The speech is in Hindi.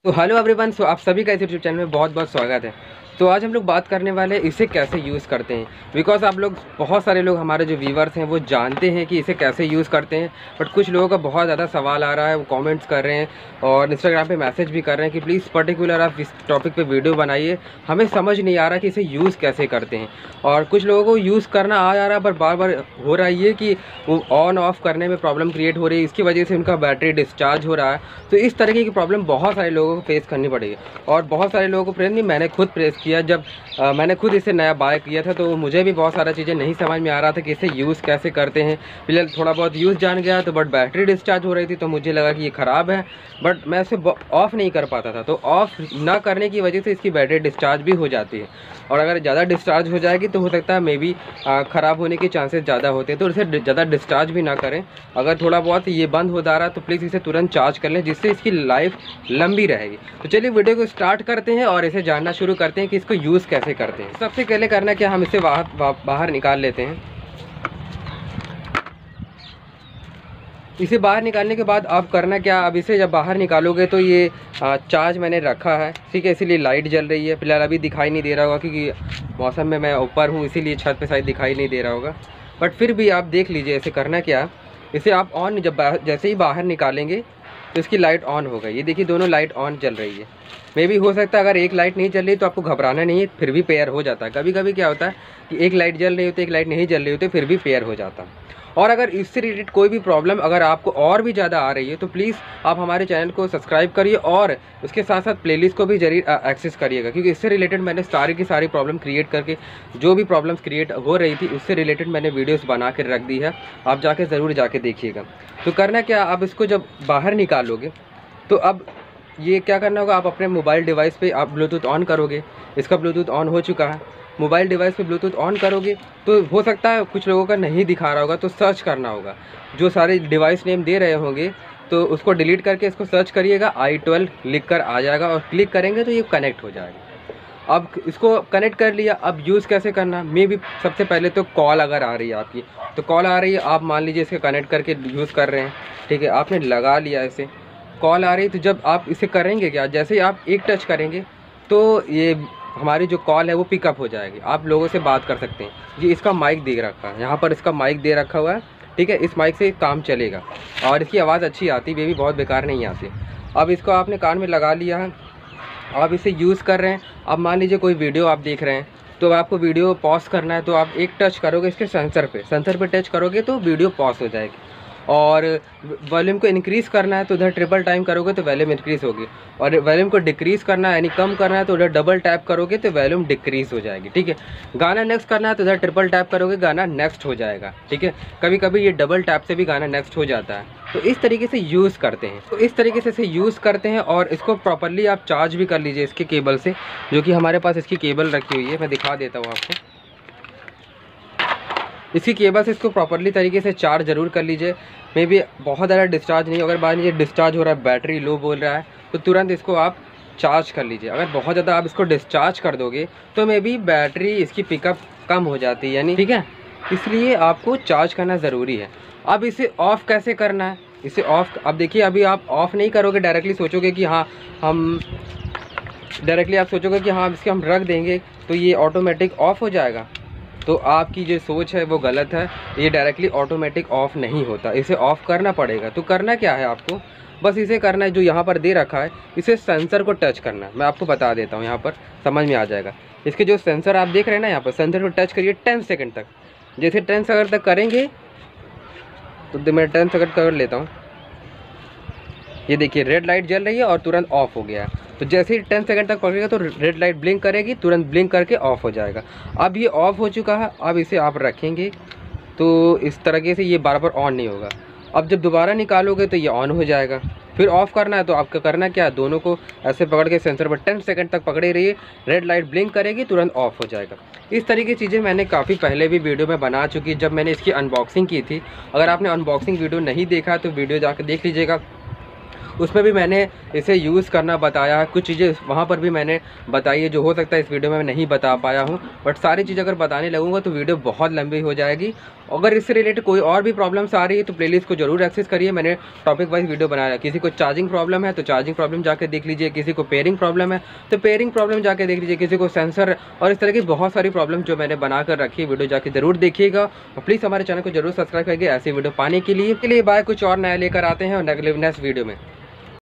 तो हेलो एवरीवन, सो आप सभी का इस यूट्यूब चैनल में बहुत बहुत स्वागत है। तो आज हम लोग बात करने वाले हैं इसे कैसे यूज़ करते हैं। बिकॉज आप लोग बहुत सारे लोग हमारे जो व्यूवर्स हैं वो जानते हैं कि इसे कैसे यूज़ करते हैं, बट कुछ लोगों का बहुत ज़्यादा सवाल आ रहा है, वो कमेंट्स कर रहे हैं और इंस्टाग्राम पे मैसेज भी कर रहे हैं कि प्लीज़ पर्टिकुलर आप इस टॉपिक पे वीडियो बनाइए। हमें समझ नहीं आ रहा कि इसे यूज़ कैसे करते हैं। और कुछ लोगों को यूज़ करना आ जा रहा है, पर बार बार हो रहा है ये कि वो ऑन ऑफ करने में प्रॉब्लम क्रिएट हो रही है, इसकी वजह से उनका बैटरी डिस्चार्ज हो रहा है। तो इस तरीके की प्रॉब्लम बहुत सारे लोगों को फेस करनी पड़ेगी और बहुत सारे लोगों को प्रेस नहीं, मैंने खुद प्रेस किया। जब मैंने खुद इसे नया बाय किया था तो मुझे भी बहुत सारा चीज़ें नहीं समझ में आ रहा था कि इसे यूज़ कैसे करते हैं। फिलहाल थोड़ा बहुत यूज़ जान गया तो बट बैटरी डिस्चार्ज हो रही थी, तो मुझे लगा कि ये ख़राब है, बट मैं इसे ऑफ़ नहीं कर पाता था। तो ऑफ़ ना करने की वजह से इसकी बैटरी डिस्चार्ज भी हो जाती है, और अगर ज़्यादा डिस्चार्ज हो जाएगी तो हो सकता है मे बी ख़राब होने के चांसेस ज़्यादा होते हैं। तो इसे ज़्यादा डिस्चार्ज भी ना करें। अगर थोड़ा बहुत ये बंद हो जा रहा है तो प्लीज़ इसे तुरंत चार्ज कर लें, जिससे इसकी लाइफ लंबी रहेगी। तो चलिए वीडियो को स्टार्ट करते हैं और इसे जानना शुरू करते हैं कि इसको यूज़ कैसे करते हैं। सबसे पहले करना क्या, हम इसे बाहर निकाल लेते हैं। इसे बाहर निकालने के बाद आप करना क्या, अब इसे जब बाहर निकालोगे तो ये चार्ज मैंने रखा है, ठीक है, इसीलिए लाइट जल रही है। फिलहाल अभी दिखाई नहीं दे रहा होगा क्योंकि मौसम में मैं ऊपर हूँ, इसीलिए छत पे शायद दिखाई नहीं दे रहा होगा, बट फिर भी आप देख लीजिए। इसे करना क्या, इसे आप ऑन जैसे ही बाहर निकालेंगे तो इसकी लाइट ऑन हो गई। ये देखिए दोनों लाइट ऑन चल रही है। मे भी हो सकता है अगर एक लाइट नहीं चल रही तो आपको घबराना नहीं है, फिर भी पेयर हो जाता है। कभी कभी क्या होता है कि एक लाइट जल रही होती है, एक लाइट नहीं जल रही होती, फिर भी पेयर हो जाता है। और अगर इससे रिलेटेड कोई भी प्रॉब्लम अगर आपको और भी ज़्यादा आ रही है तो प्लीज़ आप हमारे चैनल को सब्सक्राइब करिए और उसके साथ साथ प्लेलिस्ट को भी जरूर एक्सेस करिएगा, क्योंकि इससे रिलेटेड मैंने सारी की सारी प्रॉब्लम क्रिएट करके जो भी प्रॉब्लम्स क्रिएट हो रही थी उससे रिलेटेड मैंने वीडियोस बना कर रख दी है। आप जाके ज़रूर जाके देखिएगा। तो करना क्या, आप इसको जब बाहर निकालोगे तो अब ये क्या करना होगा, आप अपने मोबाइल डिवाइस पे आप ब्लूटूथ ऑन करोगे। इसका ब्लूटूथ ऑन हो चुका है। मोबाइल डिवाइस पे ब्लूटूथ ऑन करोगे तो हो सकता है कुछ लोगों का नहीं दिखा रहा होगा, तो सर्च करना होगा। जो सारे डिवाइस नेम दे रहे होंगे तो उसको डिलीट करके इसको सर्च करिएगा, i12 लिख कर आ जाएगा और क्लिक करेंगे तो ये कनेक्ट हो जाएगा। अब इसको कनेक्ट कर लिया, अब यूज़ कैसे करना, मे भी सबसे पहले तो कॉल अगर आ रही है आपकी, तो कॉल आ रही है, आप मान लीजिए इसे कनेक्ट करके यूज़ कर रहे हैं, ठीक है, आपने लगा लिया इसे, कॉल आ रही है, तो जब आप इसे करेंगे क्या, जैसे ही आप एक टच करेंगे तो ये हमारी जो कॉल है वो पिकअप हो जाएगी। आप लोगों से बात कर सकते हैं। ये इसका माइक दे रखा है, यहाँ पर इसका माइक दे रखा हुआ है, ठीक है, इस माइक से काम चलेगा और इसकी आवाज़ अच्छी आती है, ये भी बहुत बेकार नहीं आती। अब इसको आपने कान में लगा लिया है, आप इसे यूज़ कर रहे हैं। अब मान लीजिए कोई वीडियो आप देख रहे हैं तो आपको वीडियो पॉज करना है, तो आप एक टच करोगे इसके सेंसर पे टच करोगे तो वीडियो पॉज हो जाएगी। और वॉल्यूम को इंक्रीज़ करना है तो उधर ट्रिपल टाइम करोगे तो वॉल्यूम इंक्रीज़ होगी, और वॉल्यूम को डिक्रीज़ करना है यानी कम करना है तो उधर डबल टैप करोगे तो वॉल्यूम डिक्रीज़ हो जाएगी, ठीक है। गाना नेक्स्ट करना है तो उधर ट्रिपल टैप करोगे, गाना नेक्स्ट हो जाएगा, ठीक है। कभी कभी ये डबल टैप से भी गाना नेक्स्ट हो जाता है। तो इस तरीके से यूज़ करते हैं, तो इस तरीके से इसे यूज़ करते हैं। और इसको प्रॉपरली आप चार्ज भी कर लीजिए इसके केबल से, जो कि हमारे पास इसकी केबल रखी हुई है, मैं दिखा देता हूँ आपको। इसकी केबल से इसको प्रॉपरली तरीके से चार्ज ज़रूर कर लीजिए। मे भी बहुत ज़्यादा डिस्चार्ज नहीं, अगर मान लीजिए डिस्चार्ज हो रहा है, बैटरी लो बोल रहा है, तो तुरंत इसको आप चार्ज कर लीजिए। अगर बहुत ज़्यादा आप इसको डिस्चार्ज कर दोगे तो मे बी बैटरी इसकी पिकअप कम हो जाती है, यानी, ठीक है, इसलिए आपको चार्ज करना ज़रूरी है। अब इसे ऑफ़ कैसे करना है, इसे ऑफ़, अब देखिए अभी आप ऑफ़ नहीं करोगे, डायरेक्टली सोचोगे कि हाँ इसके हम रख देंगे तो ये ऑटोमेटिक ऑफ़ हो जाएगा। तो आपकी जो सोच है वो गलत है, ये डायरेक्टली ऑटोमेटिक ऑफ़ नहीं होता, इसे ऑफ़ करना पड़ेगा। तो करना क्या है, आपको बस इसे करना है, जो यहाँ पर दे रखा है इसे सेंसर को टच करना है। मैं आपको बता देता हूँ, यहाँ पर समझ में आ जाएगा। इसके जो सेंसर आप देख रहे हैं ना, यहाँ पर सेंसर को टच करिए 10 सेकंड तक। जैसे 10 सेकंड तक करेंगे तो मैं 10 सेकंड कर लेता हूँ। ये देखिए रेड लाइट जल रही है और तुरंत ऑफ हो गया। तो जैसे ही 10 सेकंड तक पकड़ेगा तो रेड लाइट ब्लिंक करेगी, तुरंत ब्लिंक करके ऑफ हो जाएगा। अब ये ऑफ हो चुका है। अब इसे आप रखेंगे तो इस तरीके से ये बार बार ऑन नहीं होगा। अब जब दोबारा निकालोगे तो ये ऑन हो जाएगा। फिर ऑफ़ करना है तो आपका करना क्या है, दोनों को ऐसे पकड़ के सेंसर पर 10 सेकंड तक पकड़े रहिए, रेड लाइट ब्लिंक करेगी, तुरंत ऑफ हो जाएगा। इस तरीके की चीज़ें मैंने काफ़ी पहले भी वीडियो में बना चुकी, जब मैंने इसकी अनबॉक्सिंग की थी। अगर आपने अनबॉक्सिंग वीडियो नहीं देखा तो वीडियो जाकर देख लीजिएगा। उसमें भी मैंने इसे यूज़ करना बताया है। कुछ चीज़ें वहाँ पर भी मैंने बताई है जो हो सकता है इस वीडियो में मैं नहीं बता पाया हूँ, बट सारी चीज़ अगर बताने लगूँगा तो वीडियो बहुत लंबी हो जाएगी। अगर इससे रिलेटेड कोई और भी प्रॉब्लम्स आ रही है तो प्लेलिस्ट को जरूर एक्सेस करिए, मैंने टॉपिक वाइज वीडियो बनाया है। किसी को चार्जिंग प्रॉब्लम है तो चार्जिंग प्रॉब्लम जाके देख लीजिए, किसी को पेयरिंग प्रॉब्लम है तो पेयरिंग प्रॉब्लम जाके देख लीजिए, किसी को सेंसर और इस तरह की बहुत सारी प्रॉब्लम जो मैंने बनाकर रखी है, वीडियो जाके जरूर देखिएगा। और प्लीज़ हमारे चैनल को जरूर सब्सक्राइब करिए ऐसी वीडियो पाने के लिए। बाय, कुछ और नया लेकर आते हैं और नेक्स्ट वीडियो में।